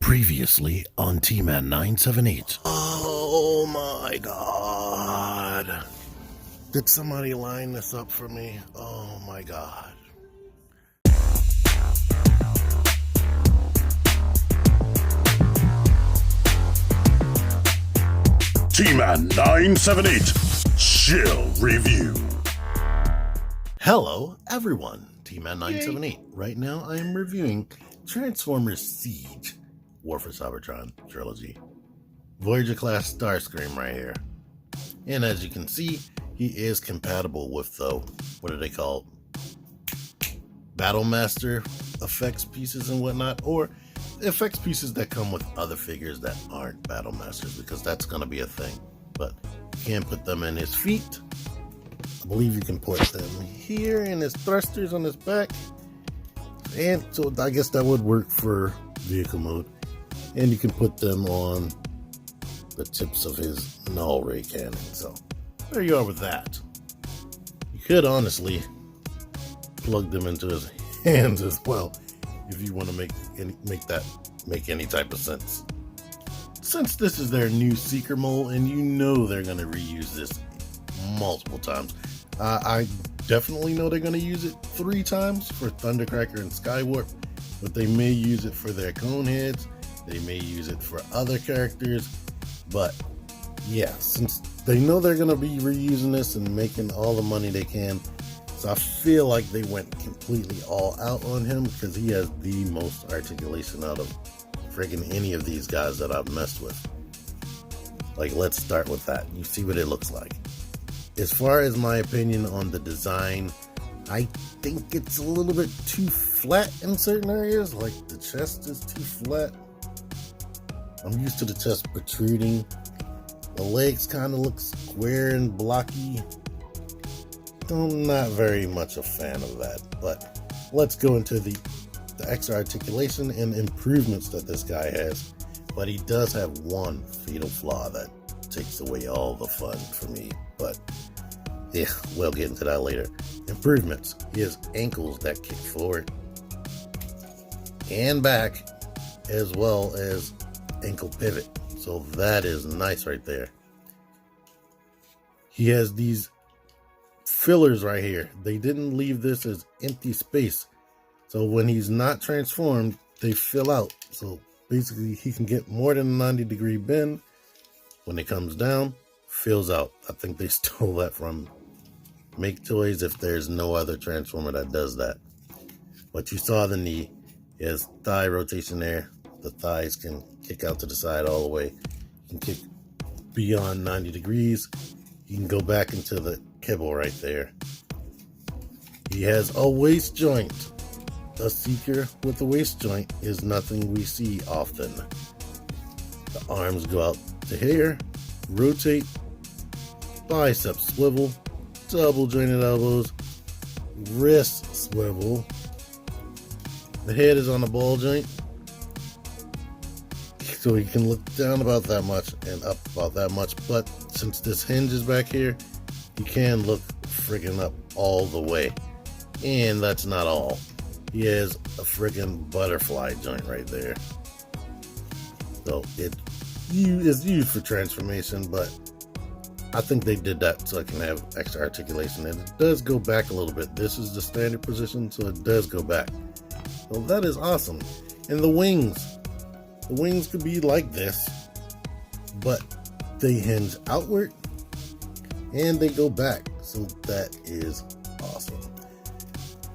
Previously on T-Man 978. Oh my god. Did somebody line this up for me? Oh my god. T-Man 978 Chill Review. Hello everyone, T-Man 978. Right now I am reviewing Transformers Siege War for Cybertron trilogy. Voyager class Starscream right here. And as you can see, he is compatible with the, what do they call it? Battle Master effects pieces and whatnot, or effects pieces that come with other figures that aren't Battle Masters, because that's going to be a thing. But you can put them in his feet. I believe you can put them here in his thrusters on his back. And so I guess that would work for vehicle mode. And you can put them on the tips of his null ray cannon. So there you are with that. You could honestly plug them into his hands as well if you want to make any type of sense. Since this is their new Seeker mold, and you know they're going to reuse this multiple times. I definitely know they're going to use it 3 times for Thundercracker and Skywarp, but they may use it for their Coneheads. They may use it for other characters, but yeah, since they know they're going to be reusing this and making all the money they can, so I feel like they went completely all out on him because he has the most articulation out of friggin' any of these guys that I've messed with. Like, let's start with that. You see what it looks like. As far as my opinion on the design, I think it's a little bit too flat in certain areas. Like, the chest is too flat. I'm used to the chest protruding. The legs kind of look square and blocky. I'm not very much a fan of that, but let's go into the extra articulation and improvements that this guy has. But he does have one fatal flaw that takes away all the fun for me, but yeah, we'll get into that later. Improvements. He has ankles that kick forward and back, as well as ankle pivot. So that is nice right there. He has these fillers right here. They didn't leave this as empty space. So when he's not transformed, they fill out. So basically he can get more than a 90-degree bend. When it comes down, fills out. I think they stole that from Make Toys if there's no other Transformer that does that. But you saw the knee. He has thigh rotation there. The thighs can kick out to the side all the way. You can kick beyond 90 degrees. You can go back into the kibble right there. He has a waist joint. A Seeker with a waist joint is nothing we see often. The arms go out to here, rotate, bicep swivel, double jointed elbows, wrist swivel. The head is on the ball joint, so he can look down about that much and up about that much. But since this hinge is back here, he can look friggin' up all the way. And that's not all. He has a friggin' butterfly joint right there. So it is used for transformation, but I think they did that so I can have extra articulation. And it does go back a little bit. This is the standard position, so it does go back. So that is awesome. And the wings. The wings could be like this, but they hinge outward and they go back. So that is awesome.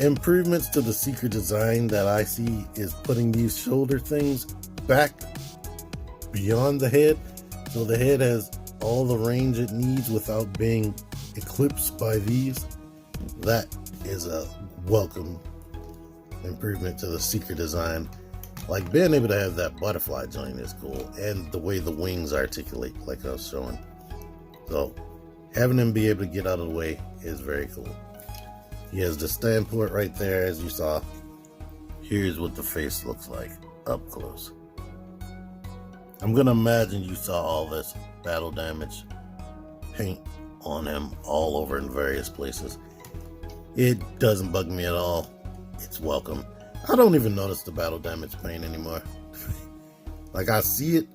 Improvements to the Seeker design that I see is putting these shoulder things back beyond the head. So the head has all the range it needs without being eclipsed by these. That is a welcome improvement to the Seeker design. Like, being able to have that butterfly joint is cool, and the way the wings articulate, like I was showing. So having him be able to get out of the way is very cool. He has the stand port right there, as you saw. Here's what the face looks like up close. I'm gonna imagine you saw all this battle damage paint on him all over in various places. It doesn't bug me at all. It's welcome. I don't even notice the battle damage paint anymore. Like, I see it,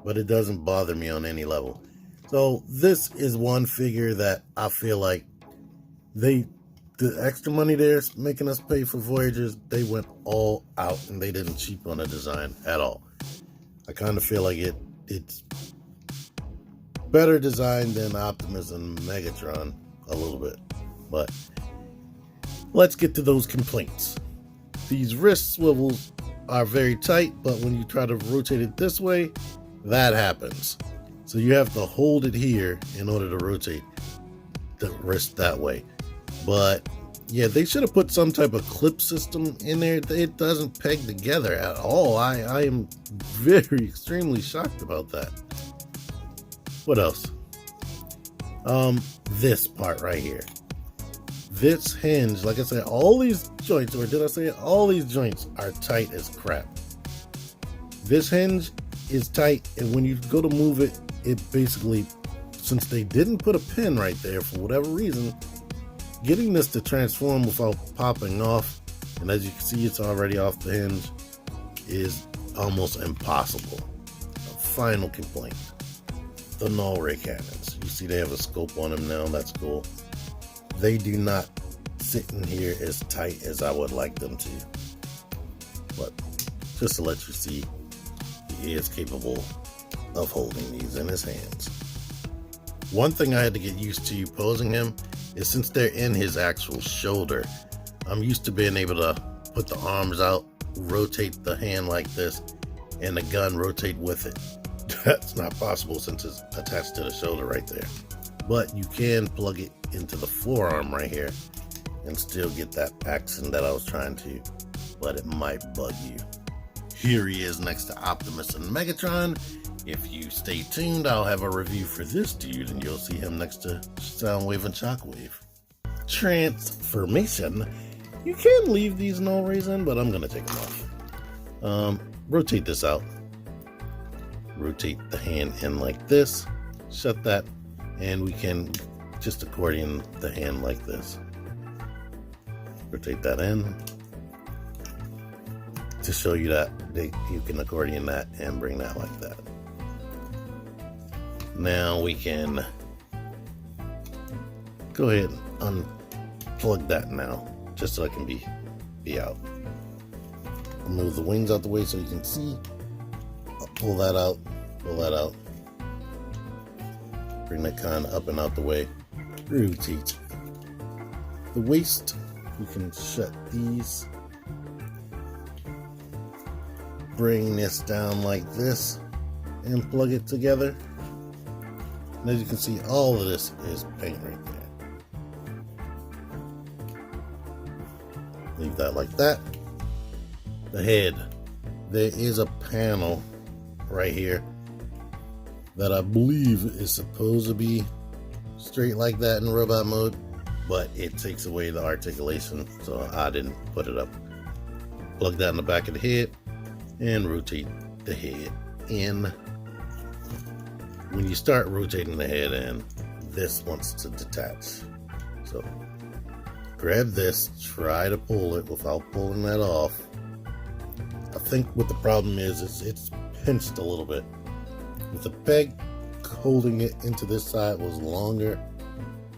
but it doesn't bother me on any level. So this is one figure that I feel like the extra money they're making us pay for Voyagers, they went all out and they didn't cheap on the design at all. I kind of feel like it's better designed than Optimus and Megatron a little bit. But let's get to those complaints. These wrist swivels are very tight, but when you try to rotate it this way, that happens. So you have to hold it here in order to rotate the wrist that way. But yeah, they should have put some type of clip system in there. It doesn't peg together at all. I am very extremely shocked about that. What else? This part right here. This hinge, like I said, all these joints, or did I say it? All these joints are tight as crap. This hinge is tight, and when you go to move it, it basically, since they didn't put a pin right there for whatever reason, getting this to transform without popping off, and as you can see, it's already off the hinge, is almost impossible. A final complaint. The null ray cannons. You see they have a scope on them now, that's cool. They do not sit in here as tight as I would like them to. But just to let you see, he is capable of holding these in his hands. One thing I had to get used to posing him is since they're in his actual shoulder, I'm used to being able to put the arms out, rotate the hand like this, and the gun rotate with it. That's not possible since it's attached to the shoulder right there. But you can plug it into the forearm right here and still get that action that I was trying to, but it might bug you. Here he is next to Optimus and Megatron. If you stay tuned, I'll have a review for this dude and you'll see him next to Soundwave and Shockwave. Transformation. You can leave these null rays in, but I'm going to take them off. Rotate this out. Rotate the hand in like this. Shut that. And we can just accordion the hand like this. Rotate that in to show you that you can accordion that and bring that like that. Now we can go ahead and unplug that now, just so I can be out. Move the wings out the way so you can see. I'll pull that out, pull that out. Bring that kind of up and out the way. Rotate the waist. You can shut these. Bring this down like this and plug it together. And as you can see, all of this is paint right there. Leave that like that. The head. There is a panel right here that I believe is supposed to be straight like that in robot mode, but it takes away the articulation, so I didn't put it up. Plug that in the back of the head and rotate the head in. When you start rotating the head in, this wants to detach. So grab this, try to pull it without pulling that off. I think what the problem is it's pinched a little bit. If the peg holding it into this side was longer,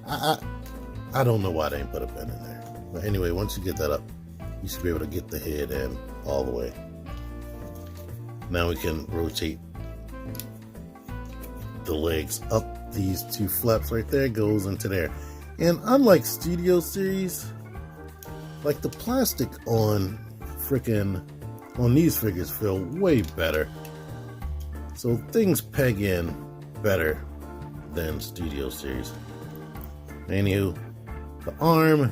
I don't know why they didn't put a pin in there. But anyway, once you get that up, you should be able to get the head in all the way. Now we can rotate the legs up. These two flaps right there goes into there. And unlike Studio Series, like the plastic on these figures feel way better. So things peg in better than Studio Series. Anywho, the arm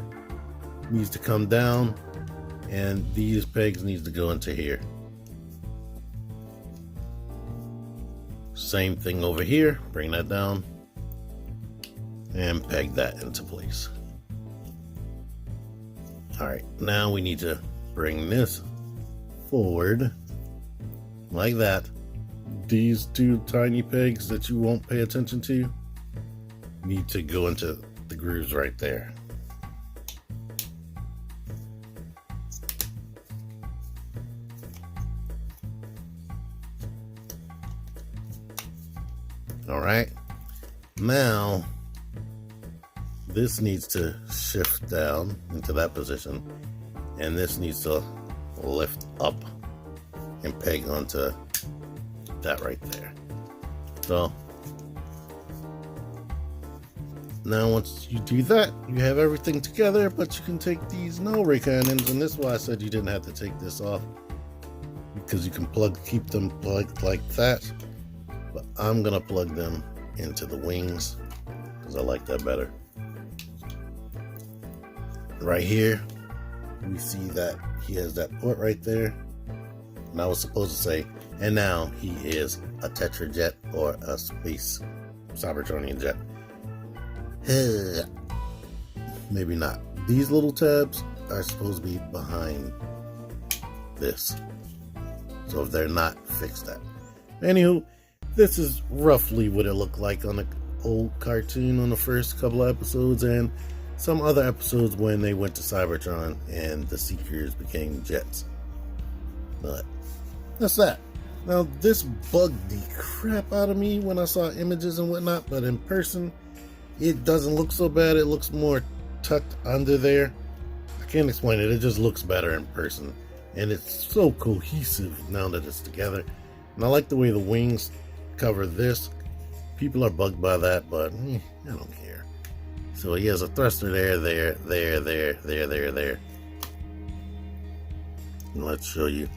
needs to come down and these pegs needs to go into here. Same thing over here, bring that down and peg that into place. Alright, now we need to bring this forward like that. These two tiny pegs that you won't pay attention to need to go into the grooves right there. Alright, now this needs to shift down into that position, and this needs to lift up and peg onto that right there. So now once you do that, you have everything together, but you can take these null ray cannons, and this is why I said you didn't have to take this off, because you can keep them plugged like that. But I'm gonna plug them into the wings because I like that better. Right here, we see that he has that port right there, and I was supposed to say, and now he is a Tetrajet or a space Cybertronian jet. Maybe not. These little tabs are supposed to be behind this, so if they're not, fix that. Anywho, this is roughly what it looked like on the old cartoon on the first couple of episodes, and some other episodes when they went to Cybertron and the Seekers became jets. But that's that. Now, this bugged the crap out of me when I saw images and whatnot, but in person, it doesn't look so bad. It looks more tucked under there. I can't explain it. It just looks better in person, and it's so cohesive now that it's together. And I like the way the wings cover this. People are bugged by that, but I don't care. So he has a thruster there. And let's show you.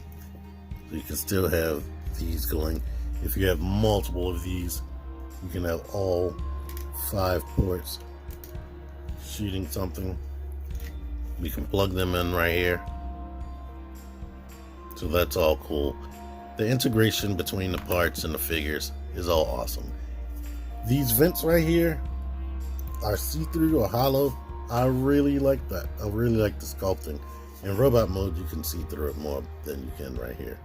So you can still have these going. If you have multiple of these, you can have all 5 ports shooting something. We can plug them in right here. So that's all cool. The integration between the parts and the figures is all awesome. These vents right here are see-through or hollow. I really like that. I really like the sculpting. In robot mode, you can see through it more than you can right here.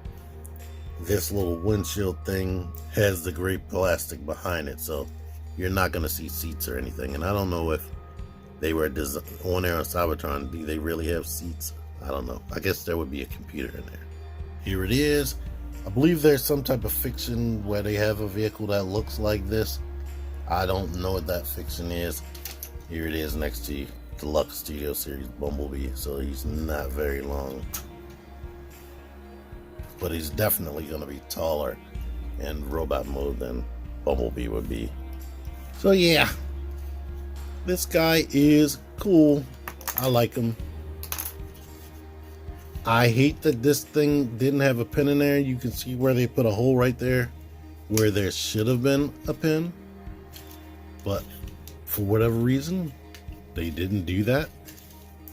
This little windshield thing has the gray plastic behind it, so you're not going to see seats or anything. And I don't know if they were on there on Cybertron. Do they really have seats? I don't know. I guess there would be a computer in there. Here it is. I believe there's some type of fiction where they have a vehicle that looks like this. I don't know what that fiction is. Here it is next to Deluxe Studio Series Bumblebee. So he's not very long, but he's definitely going to be taller in robot mode than Bumblebee would be. So yeah, this guy is cool. I like him. I hate that this thing didn't have a pin in there. You can see where they put a hole right there where there should have been a pin, but for whatever reason they didn't do that,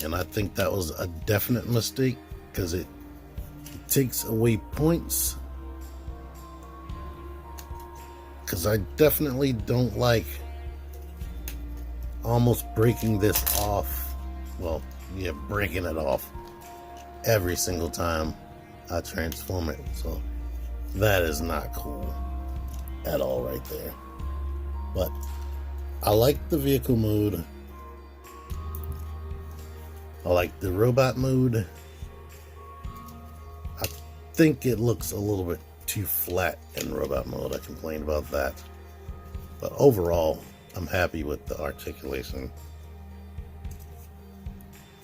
and I think that was a definite mistake because it takes away points. Because I definitely don't like almost breaking this off. Well, yeah, breaking it off every single time I transform it. So that is not cool at all right there. But I like the vehicle mode. I like the robot mode. I think it looks a little bit too flat in robot mode. I complained about that. But overall, I'm happy with the articulation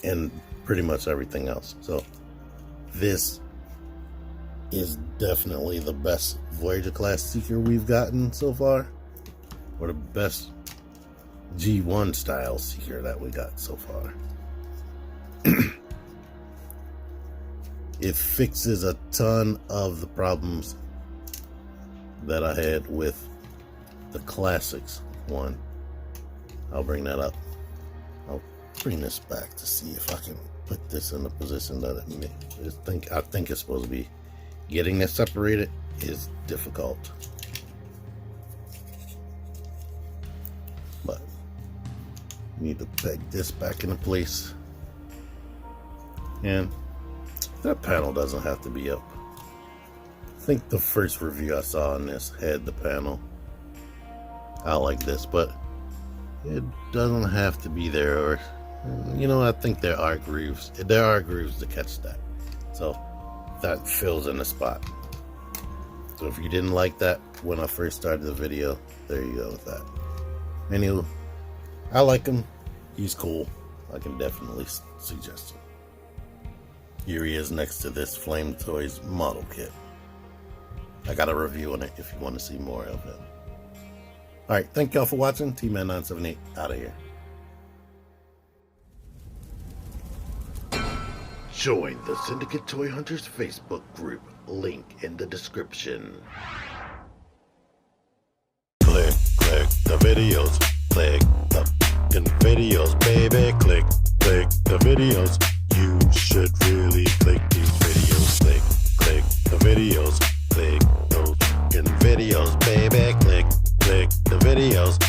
and pretty much everything else. So this is definitely the best Voyager class Seeker we've gotten so far, or the best G1 style Seeker that we got so far. It fixes a ton of the problems that I had with the Classics one. I'll bring that up. I'll bring this back to see if I can put this in the position that I think it's supposed to be. Getting this separated is difficult, but we need to peg this back into place, and that panel doesn't have to be up. I think the first review I saw on this had the panel out like this, but it doesn't have to be there. Or, you know, I think there are grooves. There are grooves to catch that, so that fills in the spot. So if you didn't like that when I first started the video, there you go with that. Anywho, I like him. He's cool. I can definitely suggest him. Here he is next to this Flame Toys model kit. I got a review on it if you want to see more of it. Alright, thank y'all for watching. T-Man978 out of here. Join the Syndicate Toy Hunters Facebook group. Link in the description. Click the videos. Click the videos, baby. Click the videos. You should really click these videos. Click the videos. Click those videos, baby. Click the videos.